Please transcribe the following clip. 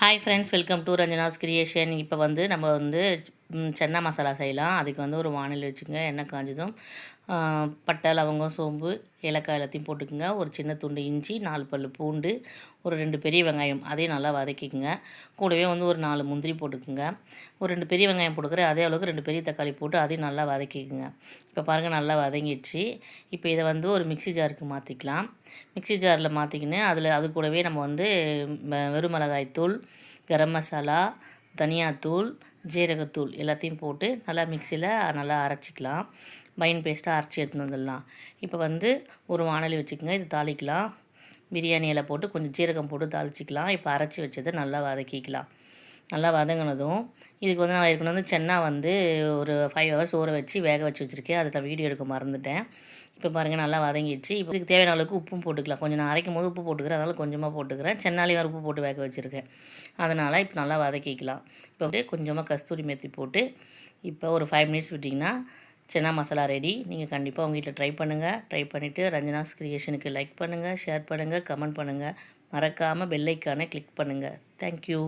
Hi friends, welcome to Ranjana's creation. இப்போ நம்ம சன்னா மசாலா செய்யலாம். அதுக்கு ஒரு வானல் வச்சுங்க. எண்ணெய் காஞ்சதும் பட்டை, லவங்கம், சோம்பு, ஏலக்காய் எல்லாத்தையும் போட்டுக்குங்க. ஒரு சின்ன துண்டு இஞ்சி, 4 பல் பூண்டு, ஒரு 2 பெரிய வெங்காயம் அதையும் நல்லா வதக்கிக்குங்க. கூடவே ஒரு 4 முந்திரி போட்டுக்குங்க. ஒரு 2 பெரிய வெங்காயம் போட்டுக்கிறேன். அதே அளவுக்கு 2 பெரிய தக்காளி போட்டு அதையும் நல்லா வதக்கிக்குங்க. இப்போ பாருங்கள், நல்லா வதங்கிடுச்சு. இப்போ இதை ஒரு மிக்ஸி ஜாருக்கு மாற்றிக்கலாம். மிக்ஸி ஜாரில் மாற்றிக்கின்னு அது கூடவே நம்ம வெறும் மிளகாய் தூள், கரம் மசாலா, தனியாத்தூள், ஜீரகத்தூள் எல்லாத்தையும் போட்டு நல்லா மிக்சியில் நல்லா அரைச்சிக்கலாம். பைன் பேஸ்ட்டாக அரைச்சி எடுத்துன்னு வந்துடலாம். இப்போ ஒரு வானொலி வச்சுக்கோங்க. இது தாளிக்கலாம். பிரியாணி இலை போட்டு கொஞ்சம் ஜீரகம் போட்டு தாளிச்சிக்கலாம். இப்போ அரைச்சி வச்சதை நல்லா வதக்கிக்கலாம். நல்லா வதங்கினதும் இதுக்கு நான் ஏற்கனவே சென்னா ஒரு 5 ஹவர்ஸ் ஊற வச்சு வேக வச்சு வச்சுருக்கேன். அதில் வீடியோ எடுக்க மறந்துட்டேன். இப்போ பாருங்கள், நல்லா வதங்கிடுச்சு. இப்போ இதுக்கு தேவையான அளவுக்கு உப்பும் போட்டுக்கலாம். கொஞ்சம் நான் அரைக்கும் போது உப்பு போட்டுக்கிறேன், அதனால் கொஞ்சமாக போட்டுக்கிறேன். சென்னாலையும் உப்பு போட்டு வேக வச்சுருக்கேன். அதனால் இப்போ நல்லா வதக்கிக்கலாம். இப்போ அப்படியே கொஞ்சமாக கஸ்தூரி மேத்தி போட்டு இப்போ ஒரு 5 மினிட்ஸ் விட்டிங்கன்னா சென்னா மசாலா ரெடி. நீங்கள் கண்டிப்பாக உங்கள் வீட்டில் ட்ரை பண்ணுங்கள். ட்ரை பண்ணிவிட்டு ரஞ்சனாஸ் கிரியேஷனுக்கு லைக் பண்ணுங்கள், ஷேர் பண்ணுங்கள், கமெண்ட் பண்ணுங்கள். மறக்காமல் பெல் ஐக்கானை கிளிக் பண்ணுங்கள். தேங்க்யூ.